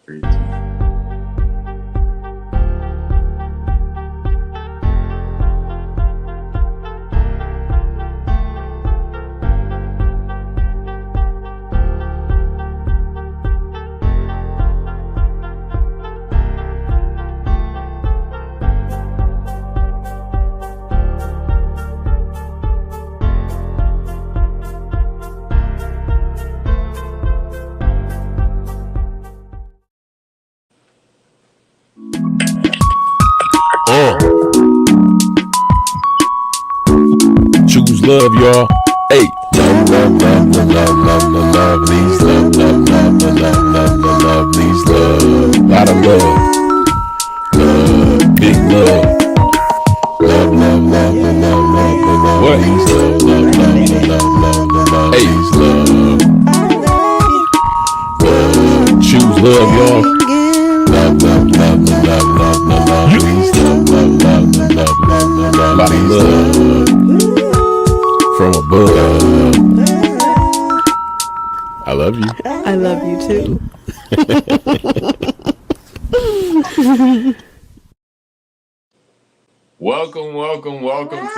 3, 2. Choose love, y'all. Hey, love, love, love, love, love, love, love, these love, love, love, love, love, love, love, these love. Lot of love, love, big love, love, love, love, love, love, love, love, what? These love, love, love, love, love, love, hey, these love. Choose love, y'all. Love, love, love, love, love, love, love, these love, love, love, love, love, love, love, lot of love. From above. I love you. I love you too. Welcome to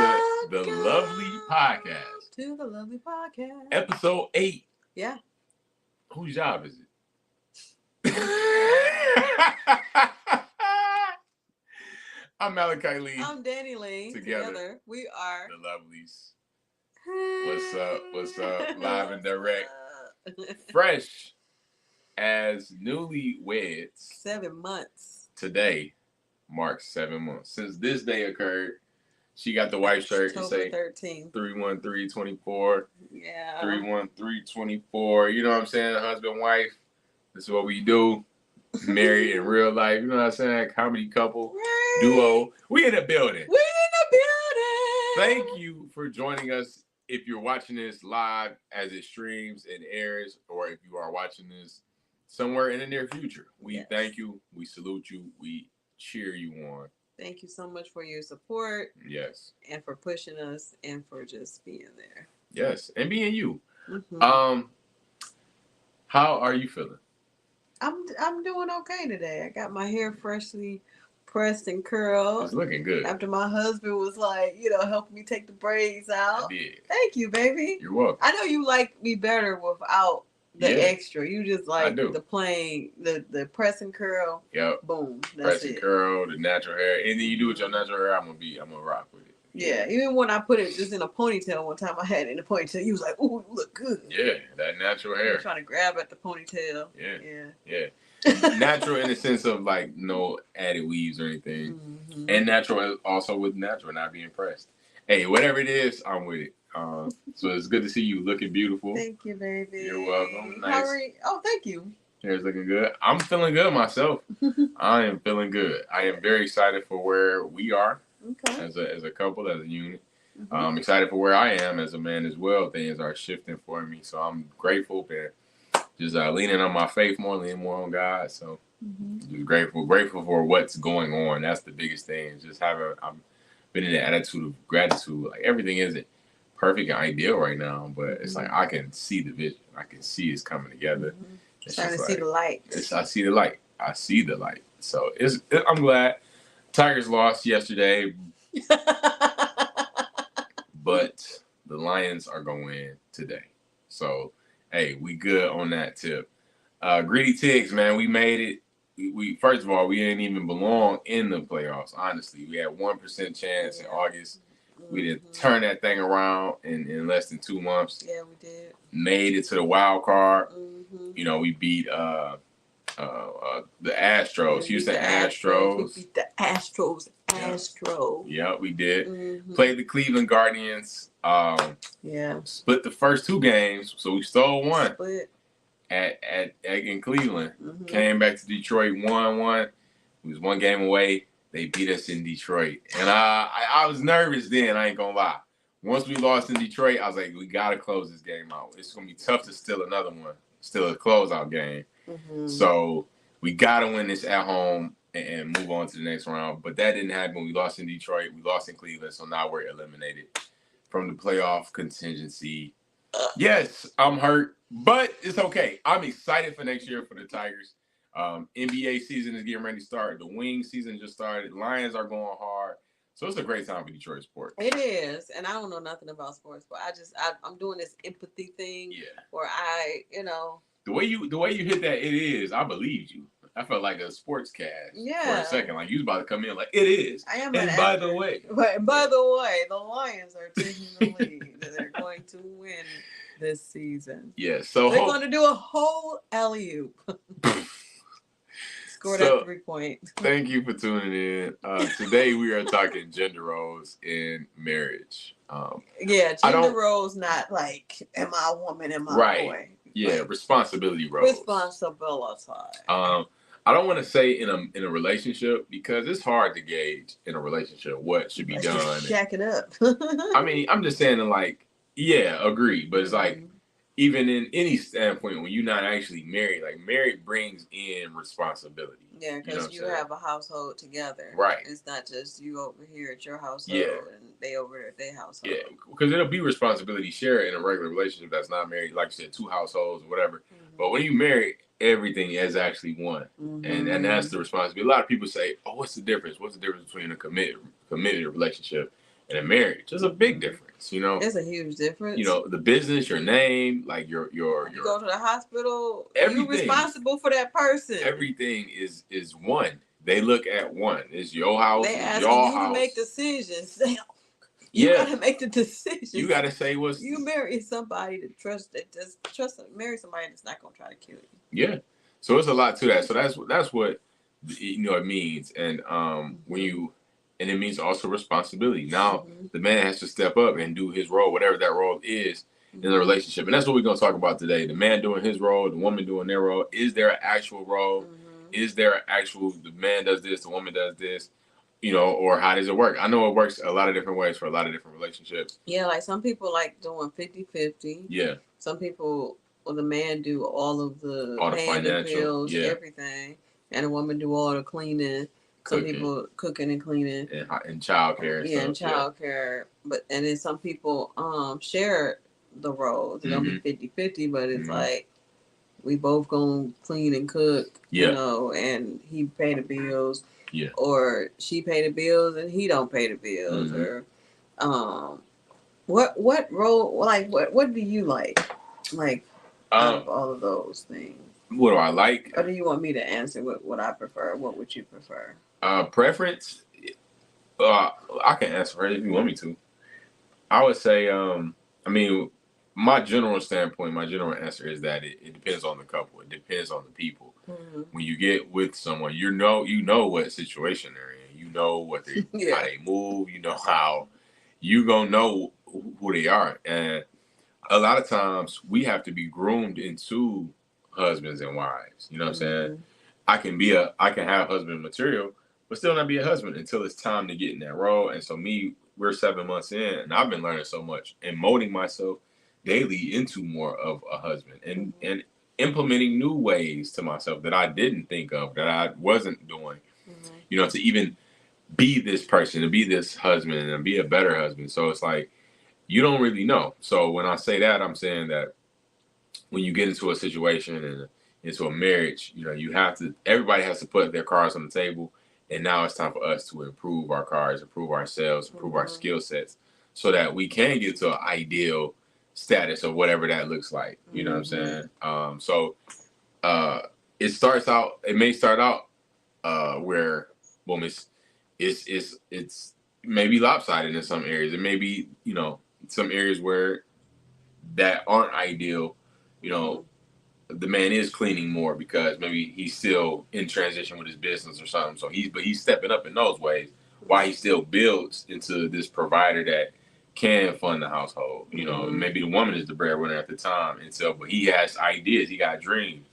the TheLuvLee podcast. To the TheLuvLee podcast. Episode 8. Yeah. Whose job is it? I'm Malachi Lee. I'm Danny Lee. Together we are the Lovelies. What's up? Live and direct. Fresh as newlyweds. 7 months. Today marks 7 months. Since this day occurred, she got the white shirt and say 13. 31324. Yeah. 31324. You know what I'm saying? Husband, wife. This is what we do. Married in real life. You know what I'm saying? Comedy couple. Right. Duo. We in the building. We in the building. Thank you for joining us. If you're watching this live as it streams and airs, or if you are watching this somewhere in the near future, we thank you. We salute you. We cheer you on. Thank you so much for your support. Yes. And for pushing us and for just being there. Yes. And being you. Mm-hmm. How are you feeling? I'm doing okay today. I got my hair freshly pressed and curled. It's looking good. After my husband was like, helping me take the braids out. I did. Thank you, baby. You're welcome. I know you like me better without the extra. You just like the plain, the press and curl. Yep. Boom. That's press and curl, the natural hair. Anything you do with your natural hair, I'm gonna rock with it. Yeah. Even when I put it just in a ponytail one time, I had it in a ponytail. You was like, "Ooh, you look good." Yeah, that natural hair. I'm trying to grab at the ponytail. Yeah. Natural in the sense of like no added weaves or anything, and natural also with natural, not being pressed. Hey, whatever it is, I'm with it. So it's good to see you looking beautiful. Thank you, baby. You're welcome. Nice. How are you? Oh, thank you. Hair's looking good. I'm feeling good myself. I am feeling good. I am very excited for where we are as a couple, as a unit. I'm excited for where I am as a man as well. Things are shifting for me, so I'm grateful and just leaning on my faith more, leaning more on God. So just grateful for what's going on. That's the biggest thing. Just I've been in the attitude of gratitude. Like everything isn't perfect and ideal right now, but it's like I can see the vision. I can see it's coming together. It's trying to see the light. I see the light. I see the light. So I'm glad. Tigers lost yesterday, but the Lions are going to win today. So, hey, we good on that tip. Greedy Tigs, man, we made it. We first of all, we didn't even belong in the playoffs, honestly. We had 1% chance in August. We did turn that thing around in less than 2 months. Yeah, we did. Made it to the wild card. We beat the Astros. Houston Astros. We beat the Astros. Yeah, we did. Played the Cleveland Guardians. Split the first 2 games, so we stole one. Split. In Cleveland. Came back to Detroit, 1-1. It was 1 game away. They beat us in Detroit. And I was nervous then, I ain't gonna lie. Once we lost in Detroit, I was like, we gotta close this game out. It's gonna be tough to steal another one. Still a closeout game. So we gotta win this at home and move on to the next round. But that didn't happen. We lost in Detroit. We lost in Cleveland. So now we're eliminated from the playoff contingency. Yes, I'm hurt, but it's okay. I'm excited for next year for the Tigers. NBA season is getting ready to start. The wing season just started. Lions are going hard. So it's a great time for Detroit sports. It is, and I don't know nothing about sports, but I'm doing this empathy thing. Yeah. Where the way you hit that, it is. I believed you. I felt like a sports cast for a second, like you was about to come in like it is. I am. And by the way, the way, the Lions are taking the lead. They're going to win this season. Yeah, so they're going to do a whole alley-oop. Score that 3 point. Thank you for tuning in. Today we are talking gender roles in marriage. Gender roles, not like am I a woman, am I a boy? Yeah, like, responsibility roles. Responsibility. I don't want to say in a relationship because it's hard to gauge in a relationship what should be done. Jack it up. I mean, I'm just saying agree. But it's like even in any standpoint, when you're not actually married, like married brings in responsibility. Yeah, because you have a household together. Right. It's not just you over here at your household and they over there at their household. Yeah, because it'll be responsibility shared in a regular relationship that's not married, like you said, 2 households or whatever. Mm-hmm. But when you marry, everything is actually one. Mm-hmm. And that's the responsibility. A lot of people say, oh, what's the difference? What's the difference between a committed relationship and a marriage? There's a big difference, It's a huge difference. The business, your name, like your you go to the hospital, you're responsible for that person. Everything is one. They look at one. It's your house. They ask you to make decisions. You gotta make the decisions. You gotta say what's. You marry somebody to trust. Marry somebody that's not gonna try to kill you. Yeah. So it's a lot to that. So that's what it means, and and it means also responsibility. Now the man has to step up and do his role, whatever that role is in the relationship, and that's what we're gonna talk about today. The man doing his role, the woman doing their role. Is there an actual role? Is there the man does this, the woman does this? Or how does it work? I know it works a lot of different ways for a lot of different relationships. Yeah, like some people like doing 50-50. Yeah. Some people, the man do all of the financial bills, everything, and the woman do all the cleaning. Some people cooking and cleaning. And childcare. And childcare. And then some people share the roles. It don't be 50-50, but it's like we both gonna clean and cook, and he pay the bills. Yeah. Or she pay the bills and he don't pay the bills. Or what role, like what do you like? Like out of all of those things. What do I like? Or do you want me to answer what I prefer? What would you prefer? Preference? I can answer for it if you want me to. I would say, my general standpoint, my general answer is that it depends on the couple. It depends on the people. When you get with someone, you know what situation they're in. You know what they how they move. You know how you gonna know who they are. And a lot of times we have to be groomed into husbands and wives. You know what I'm saying? I can have husband material, but still not be a husband until it's time to get in that role. And so we're 7 months in, and I've been learning so much and molding myself daily into more of a husband and implementing new ways to myself that I didn't think of, that I wasn't doing, to even be this person, to be this husband and be a better husband. So it's like, you don't really know. So when I say that, I'm saying that when you get into a situation and into a marriage, everybody has to put their cards on the table. And now it's time for us to improve our cards, improve ourselves, improve our skill sets so that we can get to an ideal status or whatever that looks like. You know what I'm saying? It may start out where it's maybe lopsided in some areas. It may be, some areas where that aren't ideal. The man is cleaning more because maybe he's still in transition with his business or something. So he's stepping up in those ways while he still builds into this provider that can fund the household. Maybe the woman is the breadwinner at the time, and so but he has ideas, he got dreams,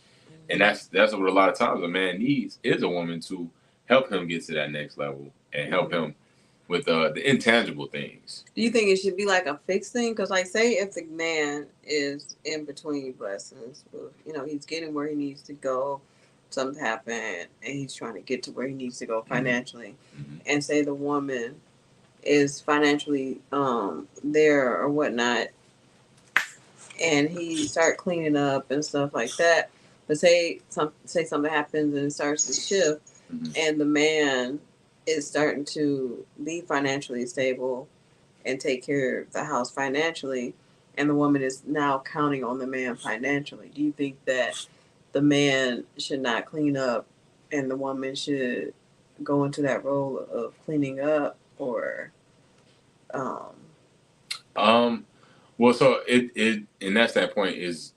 and that's what a lot of times a man needs is a woman to help him get to that next level and help him with the intangible things. Do you think it should be like a fixed thing? Because like say if the man is in between blessings, he's getting where he needs to go, something happened, and he's trying to get to where he needs to go financially, and say the woman is financially there or whatnot, and he start cleaning up and stuff like that. But say something happens and it starts to shift, and the man is starting to be financially stable and take care of the house financially, and the woman is now counting on the man financially. Do you think that the man should not clean up and the woman should go into that role of cleaning up, or um well, so it and that's that point is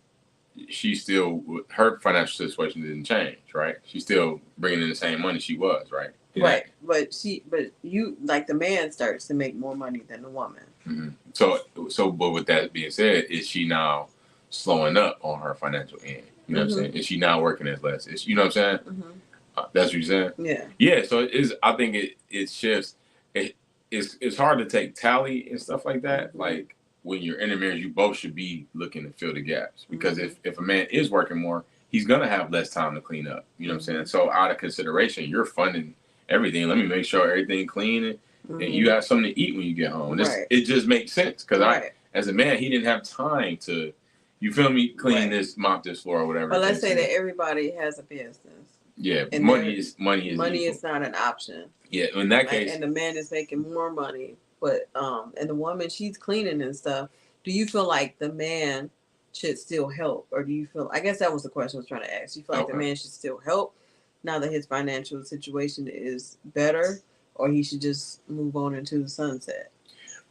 she still her financial situation didn't change, right? She's still bringing in the same money she was, right? Right, but you, like, the man starts to make more money than the woman. Mm-hmm. But with that being said, is she now slowing up on her financial end? You know what I'm saying? Is she now working as less? You know what I'm saying? That's what you're saying? Yeah. Yeah. So it is. I think it shifts. It's hard to take tally and stuff like that. Like when you're in a marriage, you both should be looking to fill the gaps, because if a man is working more, he's gonna have less time to clean up. You know what I'm saying? So out of consideration, you're funding everything. Let me make sure everything clean and you have something to eat when you get home. It just makes sense, because I, as a man, he didn't have time to, you feel me, clean this, mop this floor or whatever. But let's say that everybody has a business. Yeah, and money is not an option. Yeah, in that case, and the man is making more money, but and the woman, she's cleaning and stuff. Do you feel like the man should still help, or do you feel? I guess that was the question I was trying to ask. Do you feel like the man should still help now that his financial situation is better, or he should just move on into the sunset?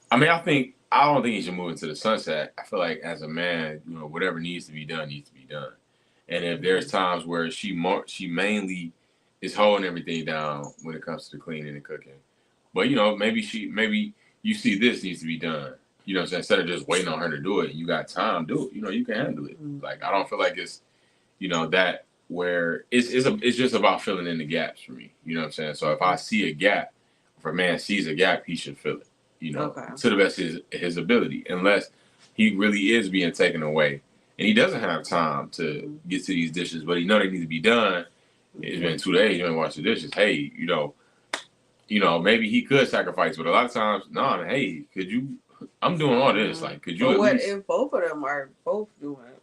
I mean, I don't think he should move into the sunset. I feel like as a man, you know, whatever needs to be done needs to be done. And if there's times where she mainly is holding everything down when it comes to the cleaning and cooking, but you know, maybe you see this needs to be done. You know what I'm saying? Instead of just waiting on her to do it, you got time, do it. You know, you can handle it. Like, I don't feel like it's, you know, that where it's just about filling in the gaps for me. You know what I'm saying? So if I see a gap, if a man sees a gap, he should fill it. You know, to the best of his ability, unless he really is being taken away and he doesn't have time to get to these dishes, but he know they need to be done. It's been 2 days, you ain't wash the dishes. Hey, you know, maybe he could sacrifice, but a lot of times, no, hey, could you? I'm doing all this. Like, could you? But what if both of them are both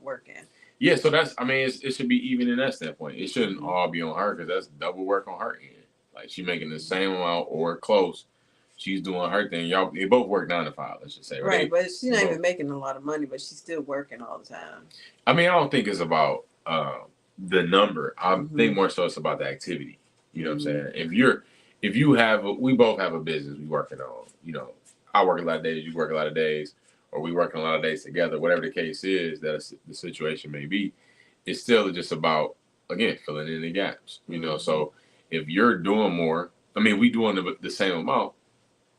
working? Yeah, so that's. I mean, it should be even in that standpoint. It shouldn't all be on her, because that's double work on her end. Like, she making the same amount or close. She's doing her thing. Y'all, they both work 9 to 5. Let's just say, right? But she's not even making a lot of money, but she's still working all the time. I mean, I don't think it's about the number. I think more so it's about the activity. You know what I'm saying? We both have a business we working on. You know, I work a lot of days, you work a lot of days, or we working a lot of days together. Whatever the case is, that the situation may be, it's still just about, again, filling in the gaps. You know, so if you're doing more, I mean, we doing the same amount.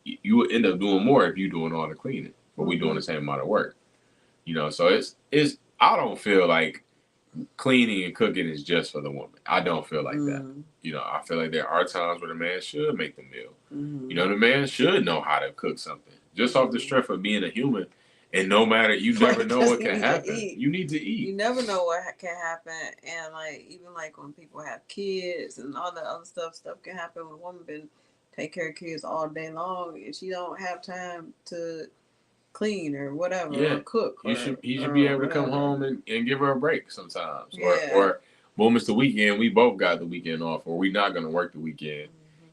You would end up doing more if you're doing all the cleaning, but we doing the same amount of work. You know, so it's. I don't feel like cleaning and cooking is just for the woman. I don't feel like that. You know, I feel like there are times where the man should make the meal. You know, the man should know how to cook something, just off the strength of being a human. And no matter, you never know what can happen. You need to eat. You never know what can happen, and like even like when people have kids and all the other stuff can happen. When a woman been take care of kids all day long, and she don't have time to clean or whatever, or cook. He should be able to come home and give her a break sometimes. Or boom, it's the weekend. We both got the weekend off, or we not gonna work the weekend.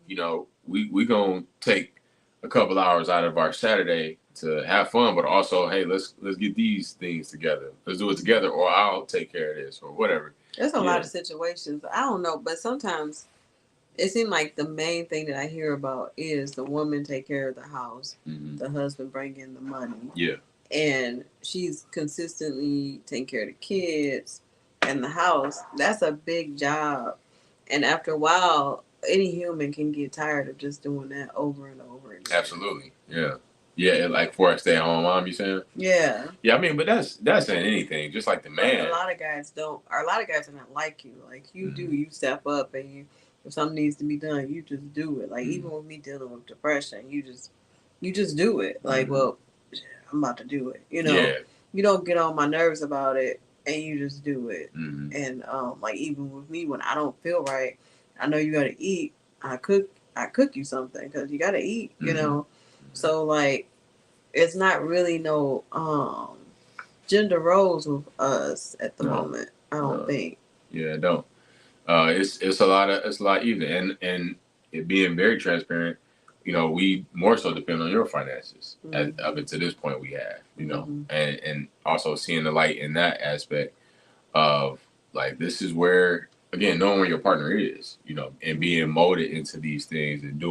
You know, we gonna take a couple hours out of our Saturday to have fun, but also, hey, let's get these things together. Let's do it together, or I'll take care of this, or whatever. There's a lot of situations. I don't know, but sometimes it seems like the main thing that I hear about is the woman take care of the house, the husband bring in the money. Yeah. And she's consistently taking care of the kids and the house. That's a big job. And after a while, any human can get tired of just doing that over and over again. Absolutely. Yeah. Yeah, like for a stay-at-home mom, you saying? Yeah. Yeah, I mean, but that's in anything, just like the man. Like a lot of guys are not like you. Like you do, you step up, and if something needs to be done, you just do it. Like even with me dealing with depression, you just do it. Like, well, I'm about to do it. You know, you don't get on my nerves about it, and you just do it. And like even with me, when I don't feel right, I know you gotta eat. I cook you something because you gotta eat. You know, so like it's not really no gender roles with us at the moment. I don't think. Yeah, it don't. It's a lot easier, and it being very transparent. We more so depend on your finances up until this point we have. And also seeing the light in that aspect of like this is where again knowing where your partner is, and being molded into these things and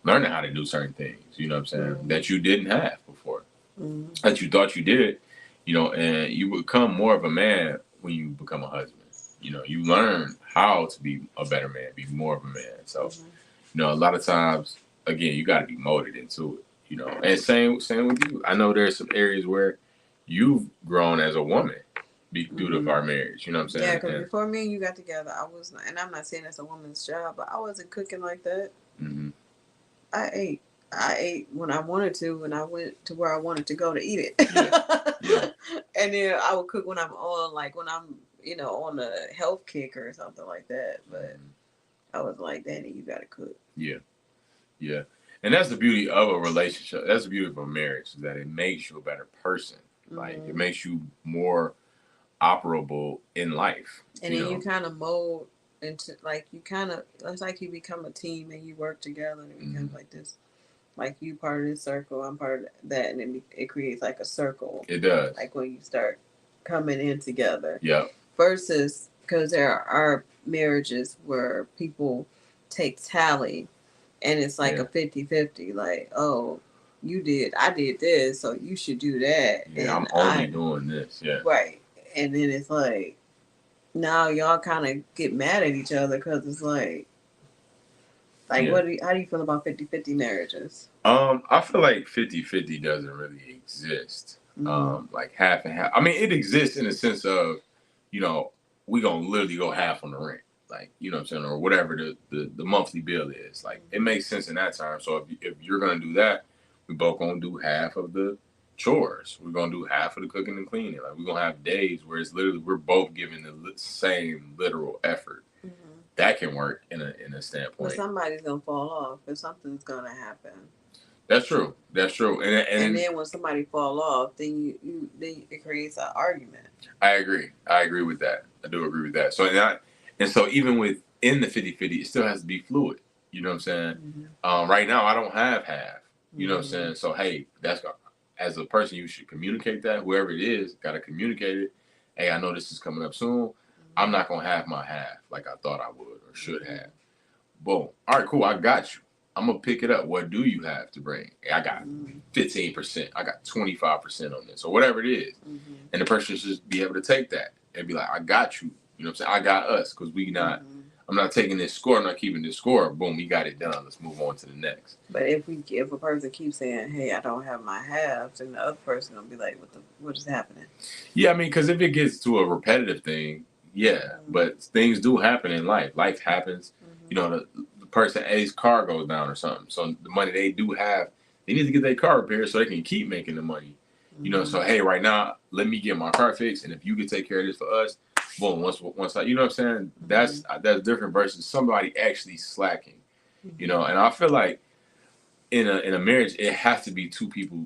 learning how to do certain things. You know what I'm saying that you didn't have before, that you thought you did. And you become more of a man when you become a husband. You learn how to be a better man, be more of a man. So, a lot of times, again, you got to be molded into it. And same with you. I know there's some areas where you've grown as a woman due to our marriage. You know what I'm saying? Yeah, because before me and you got together, I was, and I'm not saying it's a woman's job, but I wasn't cooking like that. I ate when I wanted to, when I went to where I wanted to go to eat it. Yeah. And then I would cook when I'm on, like when I'm, on a health kick or something like that. But I was like, Danny, you gotta cook. Yeah. Yeah. And that's the beauty of a relationship. That's the beauty of a marriage, is that it makes you a better person. Like it makes you more operable in life. And then you kind of mold into, like, it's like you become a team and you work together and it becomes like this. Like you part of this circle, I'm part of that, and it creates like a circle. It does. Like when you start coming in together. Yeah. Versus, because there are marriages where people take tally, and it's like a 50-50. Like, oh, I did this, so you should do that. Yeah, and I'm only doing this. Yeah. Right, and then it's like now y'all kind of get mad at each other because it's like. How do you feel about 50-50 marriages? I feel like 50-50 doesn't really exist. Like half and half. I mean, it exists in the sense of, we gonna literally go half on the rent. Like, you know what I'm saying? Or whatever the monthly bill is. Like, it makes sense in that time. So if you're gonna do that, we both gonna do half of the chores. We're gonna do half of the cooking and cleaning. Like, we're gonna have days where it's literally we're both giving the same literal effort. That can work in a standpoint. But somebody's gonna fall off, and something's gonna happen. That's true. And then when somebody fall off, then it creates an argument. I agree with that. I do agree with that. So so even within the 50-50, it still has to be fluid. You know what I'm saying? Right now, I don't have half. You know what I'm saying? So hey, as a person, you should communicate that. Whoever it is, gotta communicate it. Hey, I know this is coming up soon. I'm not gonna have my half like I thought I would or should have. Boom. All right, cool. I got you. I'm gonna pick it up. What do you have to bring? Hey, I got 15%. I got 25% on this, or whatever it is. And the person should just be able to take that and be like, I got you. You know what I'm saying? I got us, because I'm not taking this score. I'm not keeping this score. Boom, we got it done. Let's move on to the next. But if a person keeps saying, "Hey, I don't have my halves," then the other person gonna be like, "What is happening?" Yeah, I mean, because if it gets to a repetitive thing, but things do happen in life. Life happens. The person A's car goes down or something. So the money they do have, they need to get their car repaired so they can keep making the money. So hey, right now, let me get my car fixed, and if you can take care of this for us, boom. Once I, you know what I'm saying? That's different versus somebody actually slacking. And I feel like in a marriage, it has to be two people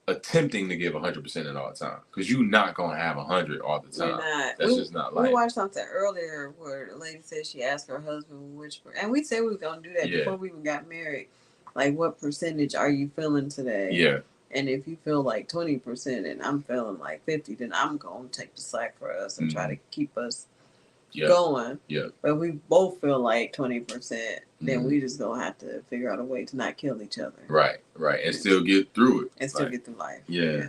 attempting to give 100% at all time, because you're not gonna have 100 all the time. That's just not life. We watched something earlier where the lady said she asked her husband and we said we were gonna do that before we even got married. Like, what percentage are you feeling today? Yeah. And if you feel like 20% and I'm feeling like 50, then I'm gonna take the slack for us and try to keep us going. Yeah. But we both feel like 20%, then we just gonna have to figure out a way to not kill each other. Right. And still get through it. And still get through life. Yeah.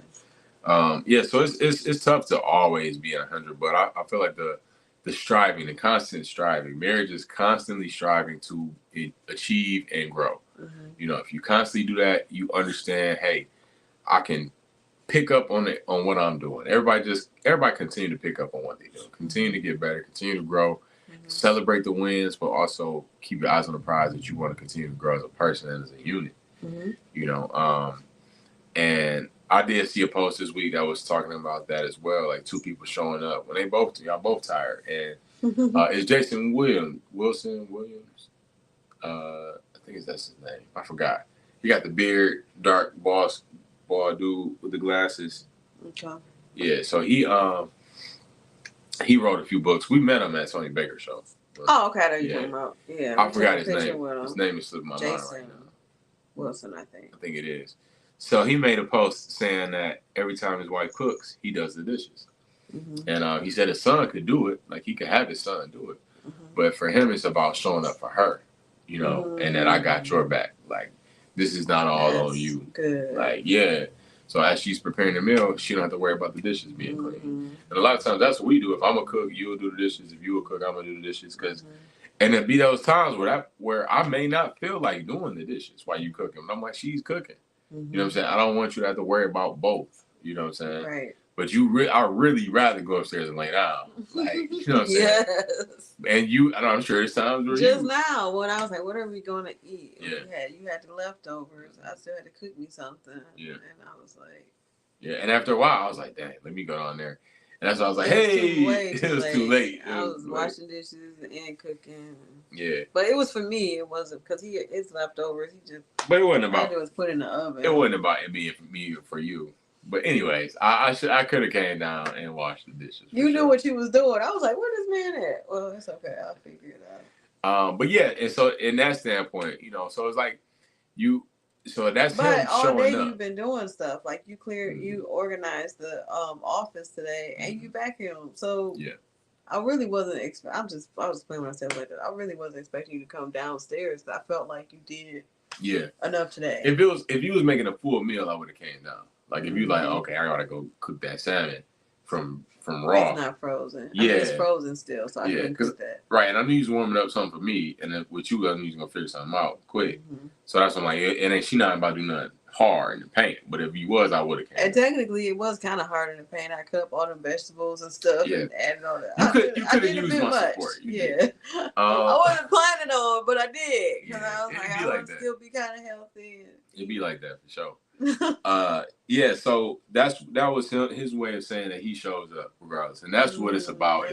So it's tough to always be at 100, but I feel like the striving, the constant striving, marriage is constantly striving to achieve and grow. If you constantly do that, you understand, hey, I can pick up on what I'm doing. Everybody continue to pick up on what they do. Continue to get better. Continue to grow. Celebrate the wins, but also keep your eyes on the prize that you want to continue to grow as a person and as a unit. And I did see a post this week that was talking about that as well. Like two people showing up when y'all both tired, and it's Jason Wilson Williams. I think that's his name. I forgot. He got the beard, dark bald dude with the glasses. Okay. Yeah, so he He wrote a few books. We met him at Tony Baker's show. Oh, okay. I know you're talking about. Yeah, I forgot his name. His name is slipping my mind right now. Wilson, I think. I think it is. So he made a post saying that every time his wife cooks, he does the dishes. Mm-hmm. And he said his son could do it. Like, he could have his son do it. Mm-hmm. But for him, it's about showing up for her, you know, mm-hmm. and that I got your back. Like, this is not all on you. Good. Like, yeah. So as she's preparing the meal, she don't have to worry about the dishes being clean. Mm-hmm. And a lot of times that's what we do. If I'm a cook, you'll do the dishes. If you a cook, I'm gonna do the dishes. And it be those times where I may not feel like doing the dishes while you cooking. But I'm like, she's cooking. Mm-hmm. You know what I'm saying? I don't want you to have to worry about both. You know what I'm saying? Right. But I really rather go upstairs and lay down. Like, you know what I'm saying? Yes. And I'm sure there's times where just now when I was like, what are we going to eat? Yeah. You had the leftovers. I still had to cook me something. Yeah. And I was like. Yeah. And after a while, I was like, dang, let me go down there. And that's why I was like, hey, it was too late. I was washing dishes and cooking. Yeah. But it was for me. It wasn't because it's leftovers. But it wasn't about. It was put in the oven. It wasn't about it being for me or for you. But anyways, I could have came down and washed the dishes. You knew what you was doing. I was like, where this man at? Well, it's okay. I'll figure it out. But yeah, and so in that standpoint, you know, so it's like so that's but him all showing day up. You've been doing stuff like you organized the office today and you vacuumed. So yeah, I really wasn't. I was playing myself like that. I really wasn't expecting you to come downstairs. I felt like you did. Yeah. Enough today. If you was making a full meal, I would have came down. Like if you like, okay, I gotta go cook that salmon from raw. It's not frozen. Yeah, I mean, it's frozen still, so I couldn't cook that. Right, and I knew you was warming up something for me, and then with you, I knew you was gonna figure something out quick. Mm-hmm. So that's what I'm like, and then she not about to do nothing hard in the paint. But if you was, I would have came. And technically, it was kind of hard in the paint. I cut up all the vegetables and stuff and added all that. You could have used my support. I wasn't planning on, but I did because I was like, I want to still be kind of healthy. It'd be like that for sure. Yeah, so that was his way of saying that he shows up regardless, and that's what it's about.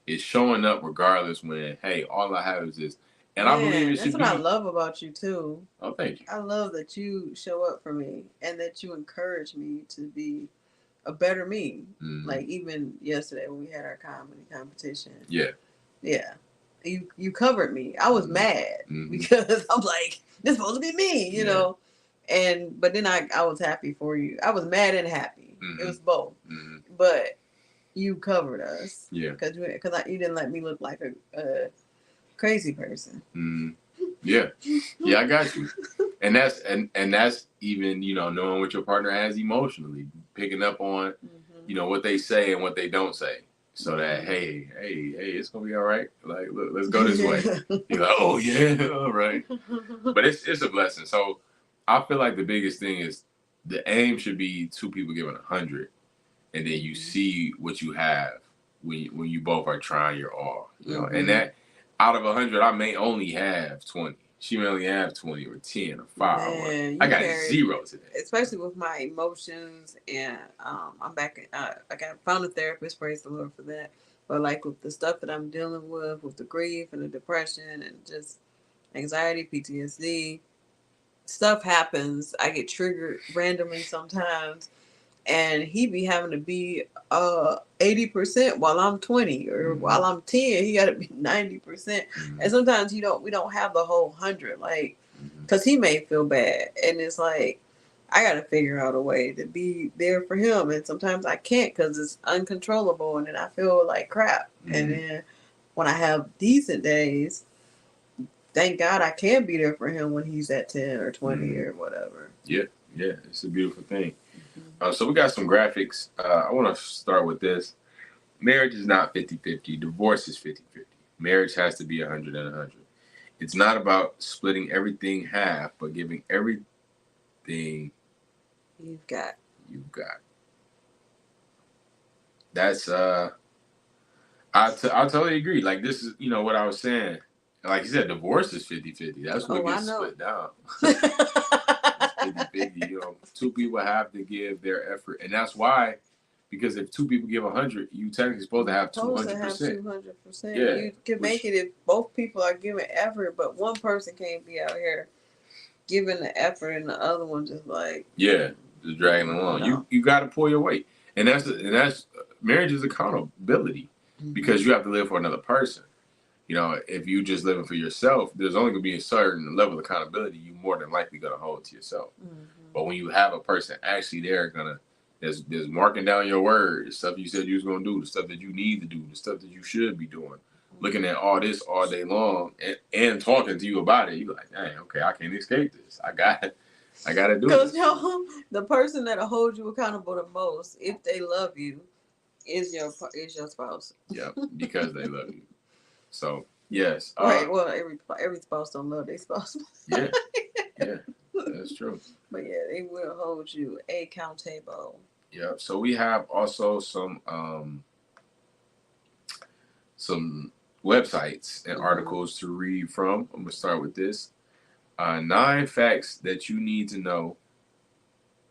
It's showing up regardless. When hey, all I have is this, and I believe it should be. That's what I love about you too. Oh, thank you. I love that you show up for me and that you encourage me to be a better me. Mm-hmm. Like even yesterday when we had our comedy competition. Yeah. You covered me. I was mad because I'm like, this is supposed to be me, you know. But then I was happy for you. I was mad and happy. It was both. But you covered us. Yeah. Because you didn't let me look like a crazy person. Yeah. Yeah, I got you. And that's even, you know, knowing what your partner has emotionally, picking up on, you know, what they say and what they don't say. So that, hey, it's gonna be all right. Like, look, let's go this way. You're like, oh yeah, all right. But it's a blessing. So I feel like the biggest thing is the aim should be two people giving 100, and then you see what you have when you both are trying your all. You know, and that out of 100, I may only have 20. She may only have 20 or 10 or 5. Man, I got 0 today. Especially with my emotions, and I'm back. I found a therapist. Praise the Lord for that. But like with the stuff that I'm dealing with the grief and the depression and just anxiety, PTSD, stuff happens. I get triggered randomly sometimes, and he be having to be 80% while I'm 20, or while I'm 10, he got to be 90%. And sometimes we don't have the whole 100, like, because he may feel bad, and it's like I got to figure out a way to be there for him, and sometimes I can't because it's uncontrollable, and then I feel like crap. And then when I have decent days, thank God I can be there for him when he's at 10 or 20 or whatever. Yeah, it's a beautiful thing. So we got some graphics. I want to start with this. Marriage is not 50-50. Divorce is 50-50. Marriage has to be 100 and 100. It's not about splitting everything half, but giving everything you've got. That's I totally agree. Like, this is, you know, what I was saying. Like you said, divorce is 50-50. That's what gets split down. 50-50. You know, two people have to give their effort, and that's why. Because if two people give 100, you technically supposed to have 200%. 200%. Yeah, you can make it if both people are giving effort, but one person can't be out here giving the effort, and the other one just like just dragging along. No. You got to pull your weight, and that's marriage is accountability. because you have to live for another person. You know, if you just living for yourself, there's only going to be a certain level of accountability you more than likely going to hold to yourself. But when you have a person actually there, there's marking down your word, the stuff you said you was going to do, the stuff that you need to do, the stuff that you should be doing, looking at all this all day long and talking to you about it, you're like, dang, okay, I can't escape this. I got to do this. Because the person that'll hold you accountable the most, if they love you, is your spouse. Yep, because they love you. So yes, right. Well, every spouse don't love their spouse. yeah, that's true. But yeah, they will hold you accountable. Yep. So we have also some websites and articles to read from. I'm gonna start with this: 9 facts that you need to know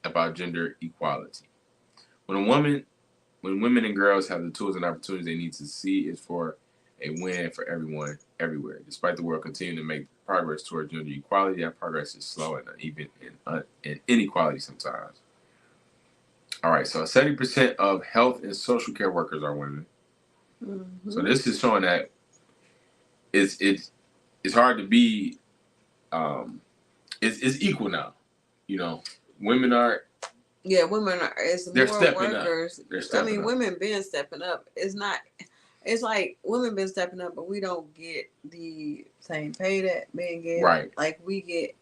about gender equality. When women and girls have the tools and opportunities they need to see, it's for a win for everyone, everywhere. Despite the world continuing to make progress towards gender equality, that progress is slow and uneven and inequality sometimes. All right, so 70% of health and social care workers are women. So this is showing that it's hard to be it's equal now. You know, women are. Yeah, women are. They're more stepping workers. up. They're stepping up. Women been stepping up. It's not. It's like women been stepping up, but we don't get the same pay that men get. Right. Like we get,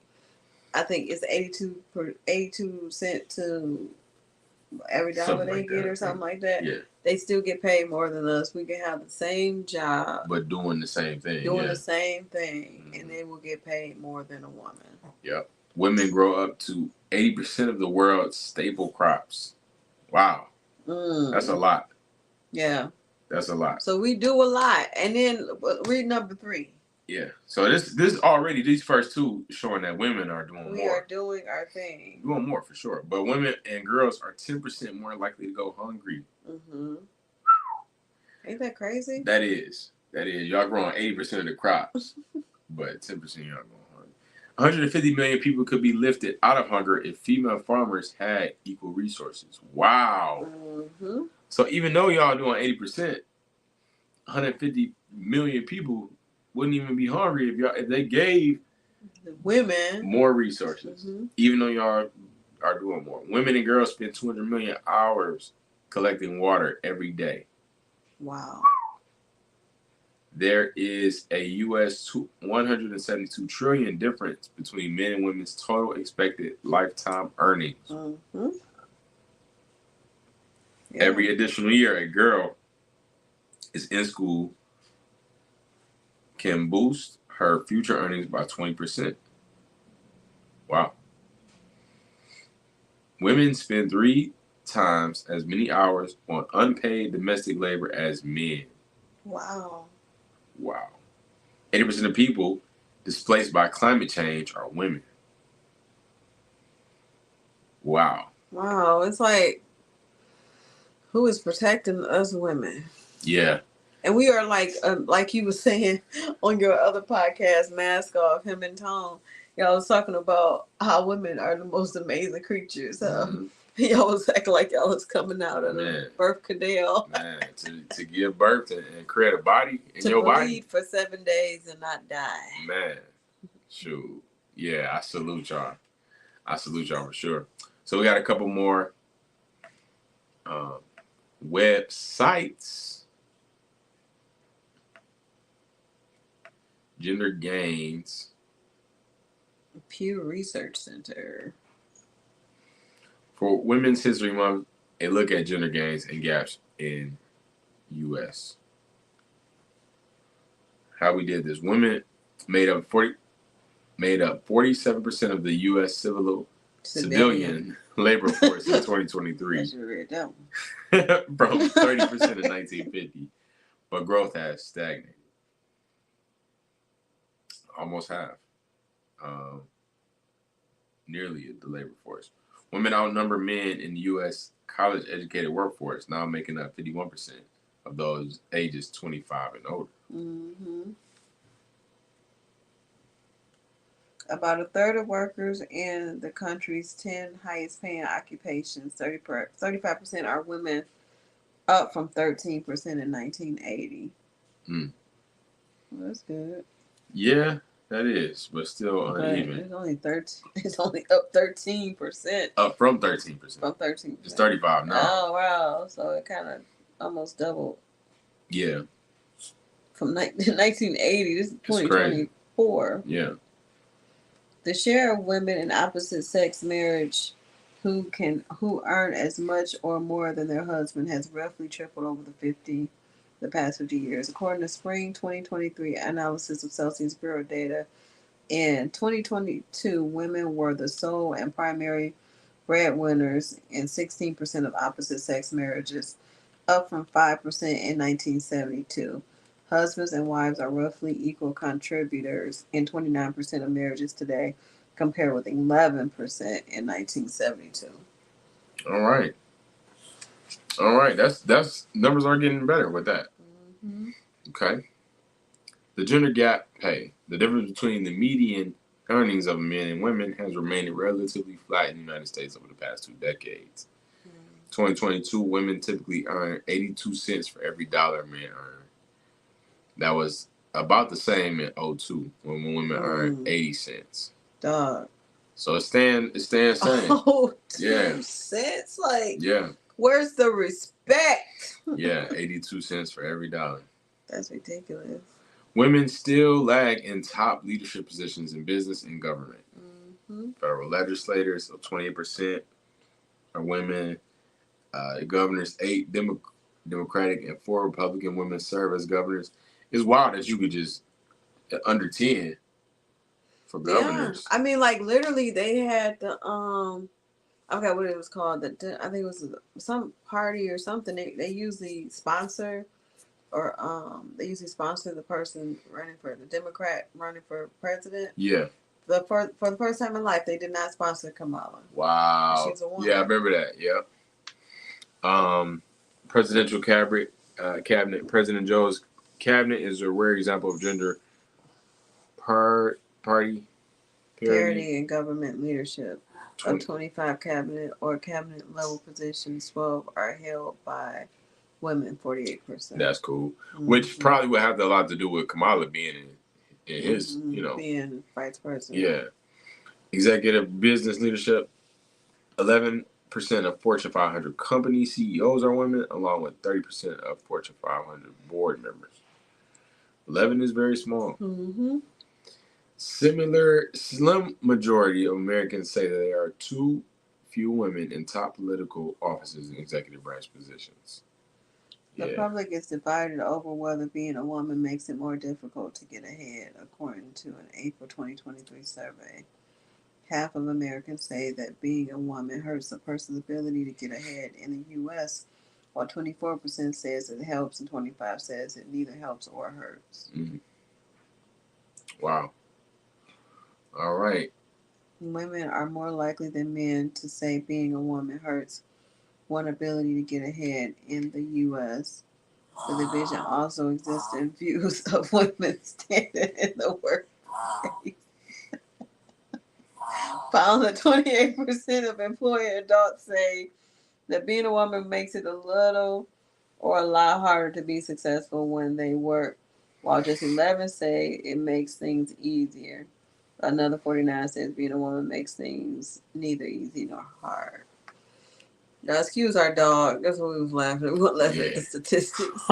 I think it's 82 cents to every dollar they get or something like that. Yeah. They still get paid more than us. We can have the same job, but doing the same thing. The same thing, and they will get paid more than a woman. Yep. Women grow up to 80% of the world's staple crops. Wow. That's a lot. Yeah. That's a lot. So we do a lot. And then read number 3. Yeah. So this already, these first 2 showing that women are doing more. We are doing our thing. Doing more for sure. But women and girls are 10% more likely to go hungry. Ain't that crazy? That is. Y'all growing 80% of the crops. But 10% y'all going hungry. 150 million people could be lifted out of hunger if female farmers had equal resources. Wow. So even though y'all doing 80%, 150 million people wouldn't even be hungry if they gave the women more resources. Even though y'all are doing more. Women and girls spend 200 million hours collecting water every day. Wow. There is a U.S. 172 trillion difference between men and women's total expected lifetime earnings. Yeah. Every additional year a girl is in school can boost her future earnings by 20%. Wow. Women spend 3 times as many hours on unpaid domestic labor as men. Wow. 80% of people displaced by climate change are women. Wow. It's like, who is protecting us women? Yeah. And we are like you were saying on your other podcast, Mask Off, him and Tom. Y'all was talking about how women are the most amazing creatures. Y'all was acting like y'all was coming out of the birth canal. Man, to give birth and create a body in your body. To bleed for 7 days and not die. Man, shoot. Yeah, I salute y'all. For sure. So we got a couple more websites. Gender Gains. Pew Research Center. For Women's History Month, a look at gender gains and gaps in U.S. How we did this. Women made up 47% of the U.S. civilian labor force in 2023. From 30% in 1950. But growth has stagnated. Almost half. Nearly the labor force. Women outnumber men in the U.S. college-educated workforce, now making up 51% of those ages 25 and older. About a third of workers in the country's 10 highest paying occupations, 35% are women, up from 13% in 1980. Mm. Well, that's good. Yeah, that is, but still uneven. It's only 13. It's only up 13%. Up from 13%. From 13%. It's 35 now. Oh wow! So it kind of almost doubled. Yeah. From 1980, this is 2024. Yeah. The share of women in opposite sex marriage who earn as much or more than their husband has roughly tripled over the past 50 years. According to spring 2023 analysis of Celsius Bureau data, in 2022, women were the sole and primary breadwinners in 16% of opposite sex marriages, up from 5% in 1972. Husbands and wives are roughly equal contributors in 29% of marriages today, compared with 11% in 1972. All right. That's numbers are getting better with that. Mm-hmm. Okay. The gender gap pay, the difference between the median earnings of men and women, has remained relatively flat in the United States over the past 2 decades. 2022, women typically earn 82 cents for every dollar men earn. That was about the same in 2002 when women earned 80 cents. Dog. So it stands same. Oh, 2 cents? Like, yeah. Where's the respect? Yeah, 82 cents for every dollar. That's ridiculous. Women still lag in top leadership positions in business and government. Mm-hmm. Federal legislators, so 28% are women. Governors, 8 Democratic and 4 Republican women serve as governors. It's wild that you could just under 10 for governors. Yeah. I mean, like literally, they had the I forgot what it was called. I think it was some party or something. They usually sponsor, or they usually sponsor the person running for the Democrat running for president. Yeah. For the first time in life, they did not sponsor Kamala. Wow. She's a woman. Yeah, I remember that. Yep. Presidential cabinet. President Joe's cabinet is a rare example of gender parity in government leadership. Of 25 cabinet or cabinet level positions, 12 are held by women, 48%. That's cool. Mm-hmm. Which probably would have a lot to do with Kamala being in his, being vice president. Yeah. Executive business leadership, 11% of Fortune 500 company CEOs are women, along with 30% of Fortune 500 board members. 11 is very small. Mm-hmm. Slim majority of Americans say that there are too few women in top political offices and executive branch positions. The public is divided over whether being a woman makes it more difficult to get ahead, according to an April 2023 survey. Half of Americans say that being a woman hurts a person's ability to get ahead in the U.S., while 24% says it helps and 25% says it neither helps or hurts. Mm-hmm. Wow. All right. Women are more likely than men to say being a woman hurts one's ability to get ahead in the U.S. The division also exists in views of women standing in the workplace. Found that 28% of employed adults say that being a woman makes it a little or a lot harder to be successful when they work, while just 11 say it makes things easier. Another 49 says being a woman makes things neither easy nor hard. Now, excuse our dog. That's what we was laughing at. We weren't laughing at the statistics.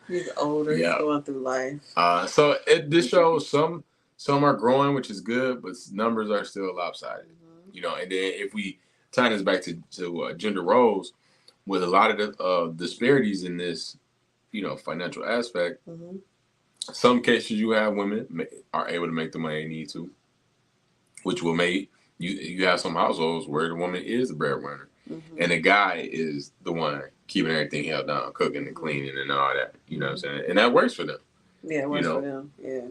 He's older. He's going through life. So this shows some are growing, which is good, but numbers are still lopsided. Mm-hmm. And then if we tie this back to gender roles, with a lot of the disparities in this, financial aspect, mm-hmm. Some cases you have women are able to make the money they need to, which will make you have some households where the woman is the breadwinner, mm-hmm. and the guy is the one keeping everything held down, cooking and cleaning and all that. You know what I'm saying? And that works for them. Yeah, it works for them. Yeah.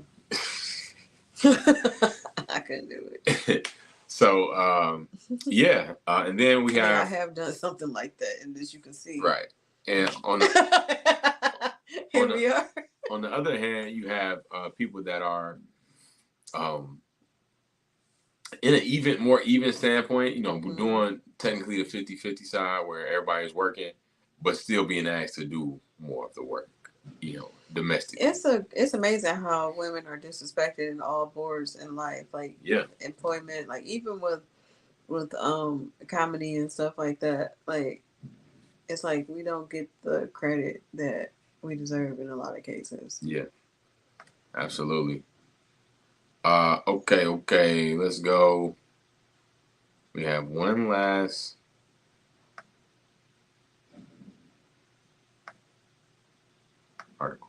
I couldn't do it. So, and then we have... I have done something like that, and as you can see. Right. And on the other hand, you have people that are in an more even standpoint, we're doing technically the 50-50 side where everybody's working but still being asked to do more of the work, domestically. It's amazing how women are disrespected in all boards in life, like employment, like even with comedy and stuff like that. Like it's like we don't get the credit that we deserve in a lot of cases. Yeah, absolutely. Okay, let's go. We have one last article.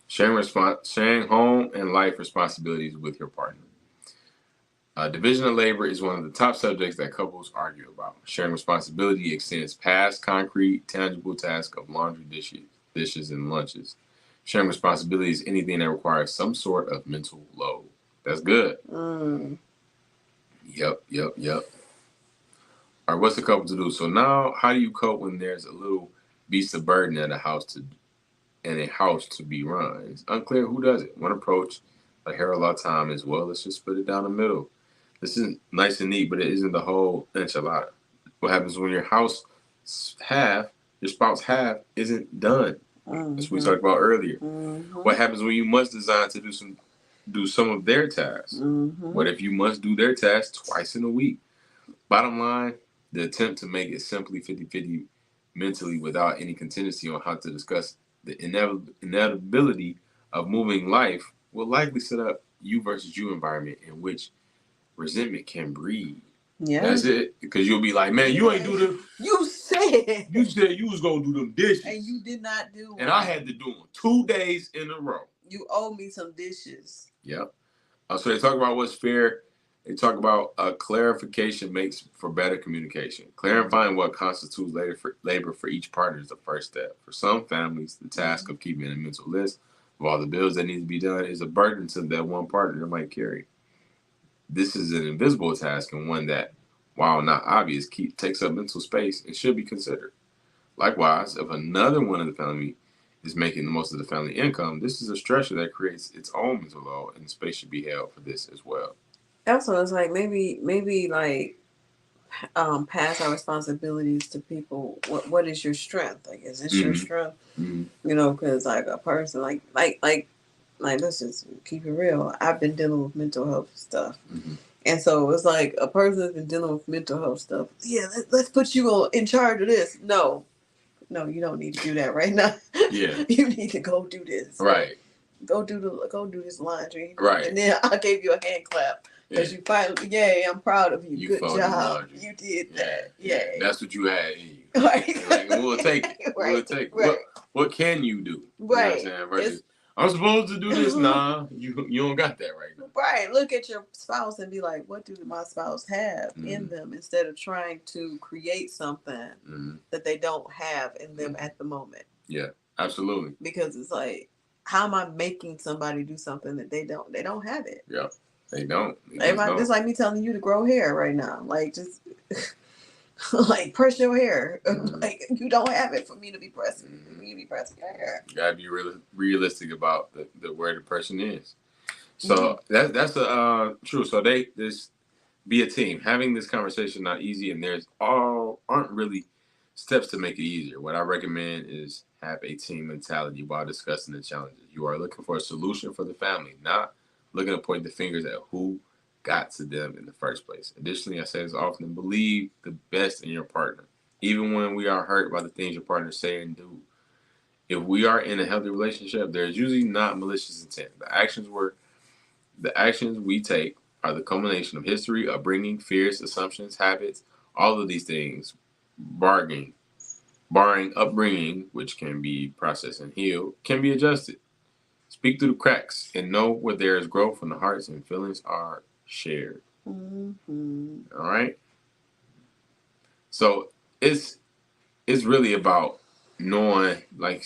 Sharing home and life responsibilities with your partner. Division of labor is one of the top subjects that couples argue about. Sharing responsibility extends past concrete, tangible tasks of laundry, dishes, and lunches. Sharing responsibility is anything that requires some sort of mental load. That's good. Yep. All right, what's the couple to do? So now, how do you cope when there's a little beast of burden at a house to be run? It's unclear who does it. One approach, I hear a lot of time, is let's just split it down the middle. This is nice and neat, but it isn't the whole enchilada. What happens when your spouse half isn't done? That's what we talked about earlier. What happens when you must design to do some of their tasks? What if you must do their tasks twice in a week? Bottom line, the attempt to make it simply 50-50 mentally without any contingency on how to discuss the inevitability of moving life will likely set up you versus you environment in which resentment can breed. Yeah. That's it. Because you'll be like, man, you ain't do them. You said you was going to do them dishes. And you did not do them. And I had to do them 2 days in a row. You owe me some dishes. Yep. So they talk about what's fair. They talk about clarification makes for better communication. Clarifying what constitutes labor for each partner is the first step. For some families, the task of keeping a mental list of all the bills that need to be done is a burden to that one partner might carry. This is an invisible task and one that, while not obvious, takes up mental space and should be considered. Likewise, if another one of the family is making the most of the family income, this is a stressor that creates its own mental load, and space should be held for this as well. Also, it's like maybe like pass our responsibilities to people. What is your strength? Like, is this your strength? Because like a person like let's just keep it real. I've been dealing with mental health stuff. And so it's like a person that's been dealing with mental health stuff. Yeah, let's put you in charge of this. No, you don't need to do that right now. Yeah, you need to go do this. Right. Go do this laundry. Right. And then I gave you a hand clap because you finally. Yay! I'm proud of you. Good job. You did that. Yeah. That's what you had in you. Right. Like, we'll take it. Right. We'll take it. Right. What can you do? Right. You know what I'm saying? Versus, I'm supposed to do this. Nah, you don't got that right now. Right. Look at your spouse and be like, what do my spouse have in them, instead of trying to create something that they don't have in them at the moment. Yeah, absolutely. Because it's like, how am I making somebody do something that they don't? They don't have it. Yeah, they don't. It's like me telling you to grow hair right now. Like, just like press your hair. Like, you don't have it for me to be pressing. You be pressing your hair. You gotta be realistic about the where the person is. So that's true. So this be a team. Having this conversation not easy, and aren't really steps to make it easier. What I recommend is have a team mentality while discussing the challenges. You are looking for a solution for the family, not looking to point the fingers at who got to them in the first place. Additionally, I say this often, believe the best in your partner, even when we are hurt by the things your partner say and do. If we are in a healthy relationship, there's usually not malicious intent. The actions we take are the culmination of history, upbringing, fears, assumptions, habits, all of these things, barring upbringing, which can be processed and healed, can be adjusted. Speak through the cracks and know where there is growth when the hearts and feelings are shared. All right? So it's really about knowing, like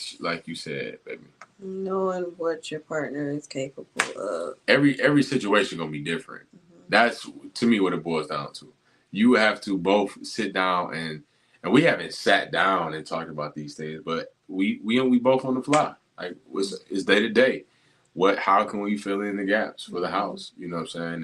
you said, baby. Knowing what your partner is capable of. Every situation gonna be different. That's, to me, what it boils down to. You have to both sit down and we haven't sat down and talked about these things, but we both on the fly. Like, it's day to day. How can we fill in the gaps for the house? You know what I'm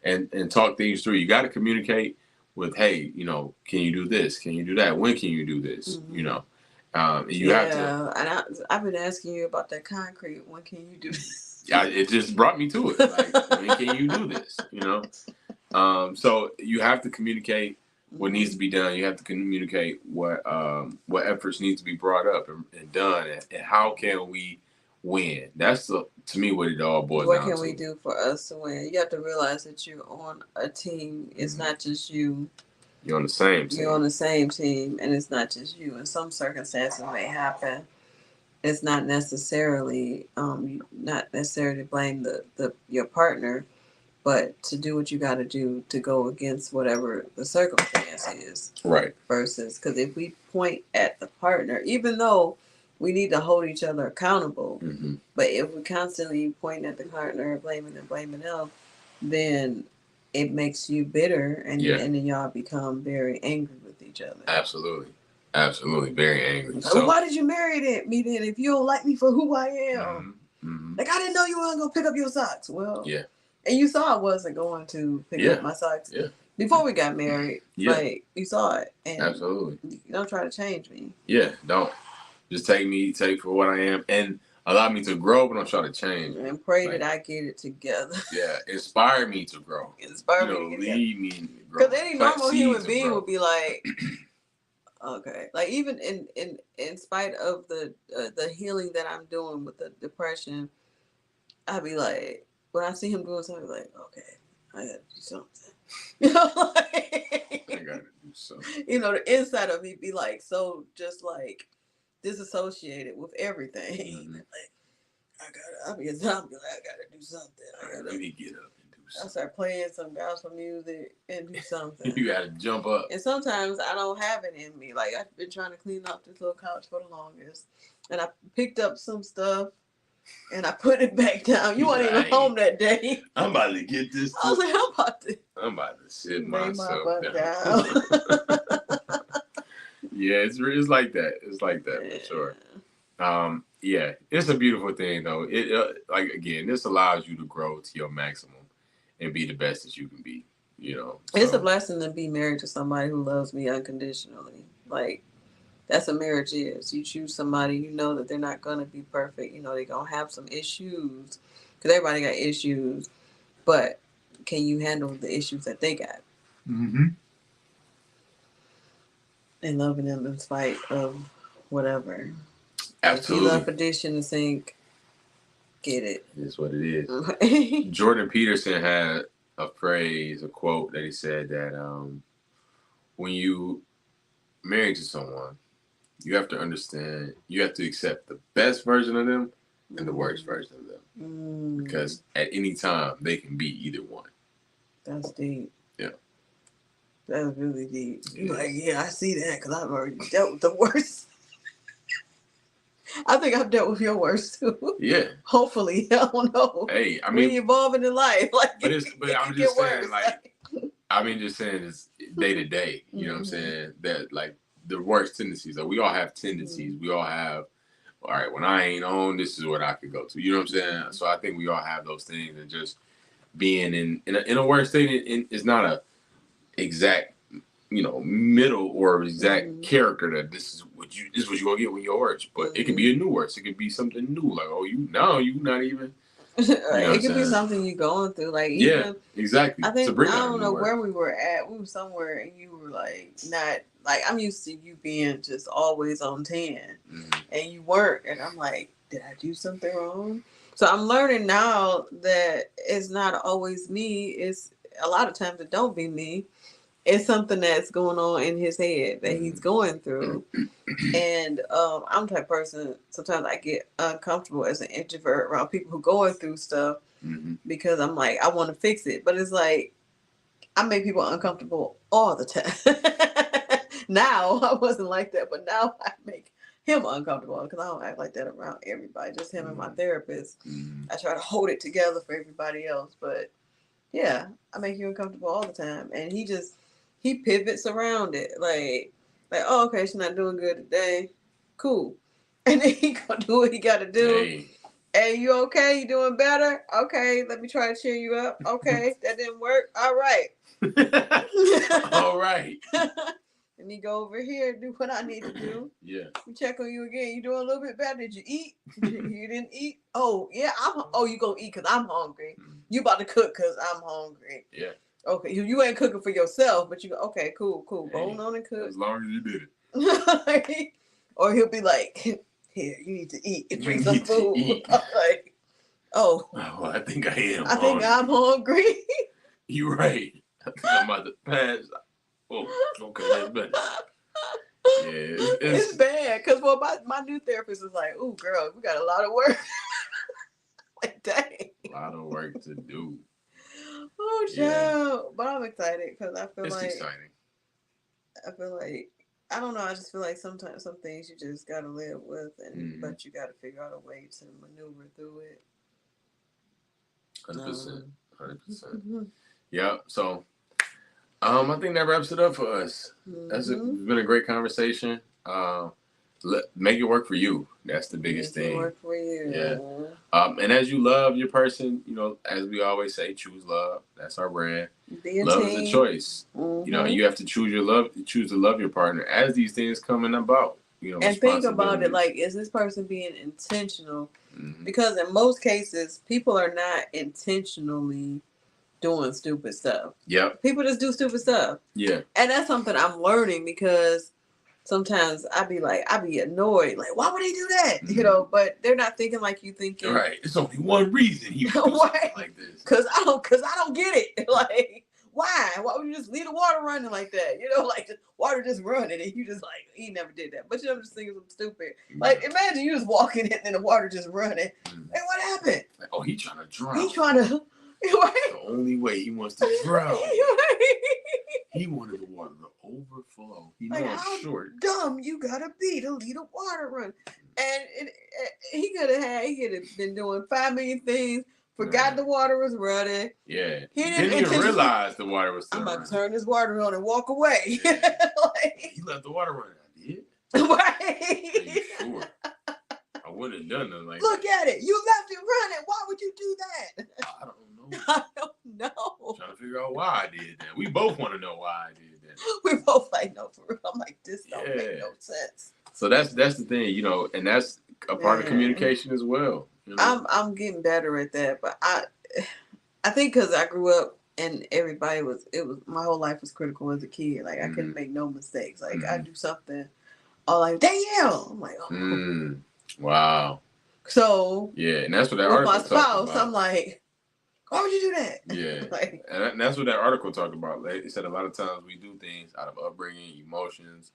saying? And talk things through. You got to communicate with, hey, can you do this? Can you do that? When can you do this? You have to. And I've been asking you about that concrete. When can you do this? Yeah, it just brought me to it. Like, when can you do this? So you have to communicate what needs to be done. You have to communicate what efforts need to be brought up and done, and how can we win. That's to me what it all boils down to. What can we do for us to win? You have to realize that you're on a team. It's not just you. You're on the same team. You're on the same team, and it's not just you. In some circumstances may happen. It's not necessarily not necessarily to blame your partner, but to do what you got to do to go against whatever the circumstance is. Right. Versus, because if we point at the partner, even though we need to hold each other accountable, but if we constantly point at the partner, blaming them, then it makes you bitter, and then y'all become very angry with each other. Absolutely, very angry. So why did you marry me then if you don't like me for who I am? Like, I didn't know you weren't gonna pick up your socks. Well, and you saw I wasn't going to pick up my socks before we got married. Like, you saw it, and absolutely, you don't try to change me. Yeah, don't just take for what I am, and allow me to grow, but don't try to change. And pray that I get it together. Yeah, inspire me to grow. Inspire me to lead me to grow. Because any normal human being would be like, okay, like even in spite of the healing that I'm doing with the depression, I'd be like, when I see him doing something, I'd be like, okay, I gotta do something. I gotta do something. The inside of me be like so just like disassociated with everything. Like, I'll be like, I gotta do something. Let me get up and do something. I start playing some gospel music and do something. You gotta jump up. And sometimes I don't have it in me. Like, I've been trying to clean off this little couch for the longest, and I picked up some stuff and I put it back down. You weren't even home that day. I'm about to get this. I was like, I'm about to sit myself my butt down. Yeah, it's like that. It's like that for sure. Yeah, it's a beautiful thing though. It like, again, this allows you to grow to your maximum and be the best that you can be. It's a blessing to be married to somebody who loves me unconditionally. Like, that's what marriage is. You choose somebody, you know that they're not gonna be perfect. They're gonna have some issues, because everybody got issues. But can you handle the issues that they got? And loving them in spite of whatever. Absolutely. If you love a dish in the sink, get it. It's what it is. Jordan Peterson had a quote that he said that when you marry to someone, you have to understand, you have to accept the best version of them and the worst version of them. Because at any time, they can be either one. That's deep. Yeah. That's really deep. You're like, yeah, I see that, because I've already dealt with the worst. I think I've dealt with your worst too. Yeah. Hopefully, I don't know. Hey, I mean, we're evolving in life. Like, but I'm just saying, like, it's day to day. You know what I'm saying? That, like, the worst tendencies. Like, we all have tendencies. We all have. All right, when I ain't on, this is what I could go to. You know what I'm saying? So I think we all have those things, and just being in a worst state is not a exact, middle or exact character that this is what you're gonna get when you're worst. But it could be a new worst. It could be something new. Like, oh, you not even. It could be something you're going through. Like, yeah, exactly. I think, I don't know where we were at. We were somewhere, and you were like, not like, I'm used to you being just always on 10, and you weren't. And I'm like, did I do something wrong? So I'm learning now that it's not always me. It's a lot of times it don't be me. It's something that's going on in his head that he's going through. And I'm the type of person, sometimes I get uncomfortable as an introvert around people who are going through stuff, because I'm like, I want to fix it. But it's like, I make people uncomfortable all the time. Now, I wasn't like that, but now I make him uncomfortable, because I don't act like that around everybody, just him and my therapist. I try to hold it together for everybody else. But yeah, I make you uncomfortable all the time. And he pivots around it. Like, oh, okay, she's not doing good today. Cool. And then he gonna do what he gotta do. Hey. Hey, you okay? You doing better? Okay, let me try to cheer you up. Okay, that didn't work. All right. All right. Let me go over here and do what I need to do. Yeah. We check on you again. You doing a little bit better? Did you eat? You didn't eat? Oh, yeah. You gonna eat because I'm hungry. You about to cook because I'm hungry. Yeah. Okay, you ain't cooking for yourself, but you go, okay, cool. Go on and cook. As long as you did it. Or he'll be like, here, you need to eat and bring some food. Like, oh, I think I am. I think I'm hungry. You're right. I think I'm about to pass. Oh, okay, that's better. Yeah, it's bad because my new therapist is like, "Ooh, girl, we got a lot of work." Like, dang, a lot of work to do. Oh, child. But I'm excited because I feel it's exciting. I feel like I don't know. I just feel like sometimes some things you just gotta live with, and but you gotta figure out a way to maneuver through it. 100%. 100%. Yeah. So, I think that wraps it up for us. It's been a great conversation. Make it work for you. That's the biggest thing. Make it work for you. Yeah. And as you love your person, as we always say, choose love. That's our brand. Love is a choice. You have to choose to love your partner as these things coming about. And think about it like, is this person being intentional? Because in most cases, people are not intentionally doing stupid stuff. Yep. People just do stupid stuff. Yeah. And that's something I'm learning because sometimes I be annoyed. Like, why would he do that? But they're not thinking like you thinking. Right. It's only one reason he would do something like this. Cause I don't get it. Like, why? Why would you just leave the water running like that? Like the water just running and you just like, he never did that. But I'm just thinking something stupid. Like, imagine you just walking in and the water just running. Hey, what happened? Like, oh, he trying to drown. He trying to. Right? The only way he wants to drown. He wanted the water to overflow. He knows how short. Dumb you gotta be to leave the water run. And he could have been doing 5 million things. Forgot the water was running. Yeah. He didn't even realize the water was still running. I'm about to turn this water on and walk away. Yeah. He left the water running. I did. Right. Are you sure? I wouldn't have done nothing like Look at it. You left it running. Why would you do that? I don't know. I don't know. I'm trying to figure out why I did that. We both want to know why I did that. We both like, no, for real. I'm like, this don't make no sense. So that's the thing, and that's a part of communication as well. I'm getting better at that, but I think because I grew up and everybody my whole life was critical as a kid. Like, I couldn't make no mistakes. Like, I do something, all like, Danielle. I'm like, oh. Wow. So yeah, and that's what that article talked about. I'm like, why would you do that? Yeah, like, and that's what that article talked about. Like, it said a lot of times we do things out of upbringing, emotions,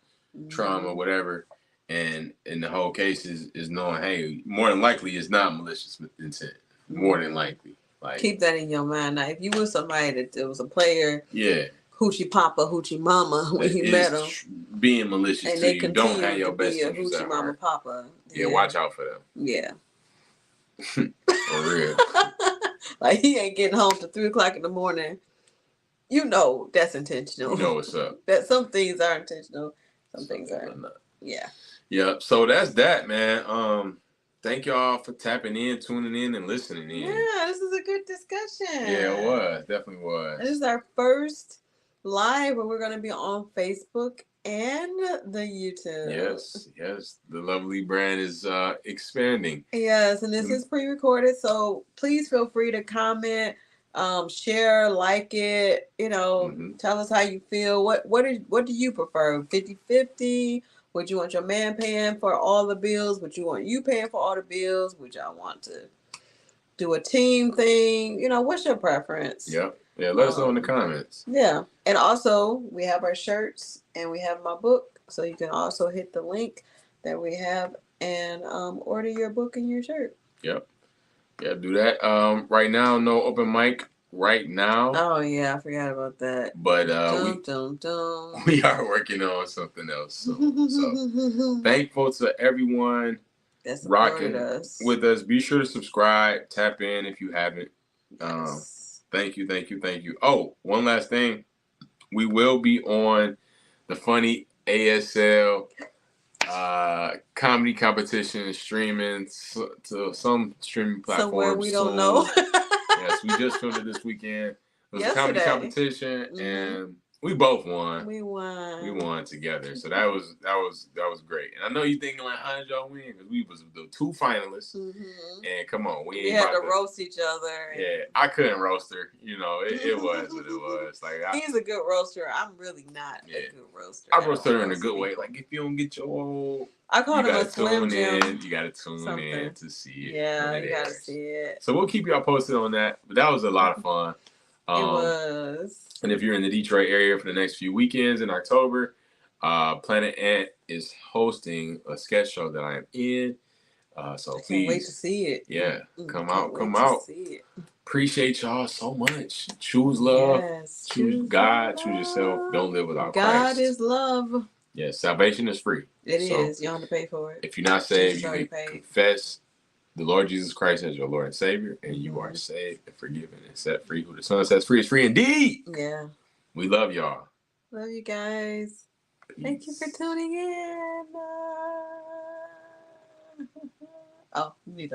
trauma, whatever. And in the whole case is knowing, hey, more than likely it's not malicious intent. More than likely. Like, keep that in your mind. Now, if you were somebody that was a player, yeah, hoochie papa, hoochie mama, when you met them, being malicious and to you, don't have your best interests at heart. Hoochie mama papa. Yeah, watch out for them. Yeah. For real. Like, he ain't getting home till 3:00 in the morning. That's intentional. You know what's up. That some things are intentional, some things are not. Yeah. Yeah. So that's that, man. Thank y'all for tapping in, tuning in, and listening in. Yeah, this is a good discussion. Yeah, it was. Definitely was. This is our first live where we're going to be on Facebook and the YouTube. Yes. The TheLuvLee brand is expanding. Yes, and this is pre-recorded, so please feel free to comment, share, like it. Tell us how you feel. What do you prefer? 50-50? Would you want your man paying for all the bills? Would you want you paying for all the bills? Would y'all want to do a team thing? What's your preference? Yep. Yeah, let us know in the comments. Yeah. And also, we have our shirts and we have my book. So you can also hit the link that we have and order your book and your shirt. Yep. Yeah, do that. Right now, no open mic right now. Oh, yeah. I forgot about that. But we are working on something else. So thankful to everyone that's rocking us. With us. Be sure to subscribe. Tap in if you haven't. Yes. Thank you. Oh, one last thing. We will be on the Funny ASL Comedy competition streaming to some streaming platforms. Somewhere we don't know. Yes, we just filmed it this weekend. It was a comedy Yesterday. competition, and we both won. We won. We won together, so that was great. And I know you thinking like, how did y'all win? Because we was the two finalists, and come on, we had to roast each other. Yeah, I couldn't roast her. You know, it was what it was. Like he's a good roaster. I'm really not a good roaster. I roast her in a good way. Like if you don't get your, I called him a Slim Jim. You gotta tune in to see it. Yeah, you gotta see it. So we'll keep y'all posted on that. But that was a lot of fun. It was. And if you're in the Detroit area for the next few weekends in October, Planet Ant is hosting a sketch show that I am in. So please, can't wait to see it. Yeah, come out. See it. Appreciate y'all so much. Choose love. Yes, choose God. Choose yourself. Don't live without Christ. God is love. Yes, salvation is free. It is. You don't have to pay for it. If you're not saved, you can confess the Lord Jesus Christ as your Lord and Savior, and you are saved and forgiven and set free. Who the Son sets free is free indeed. Yeah. We love y'all. Love you guys. Peace. Thank you for tuning in. Oh, you need to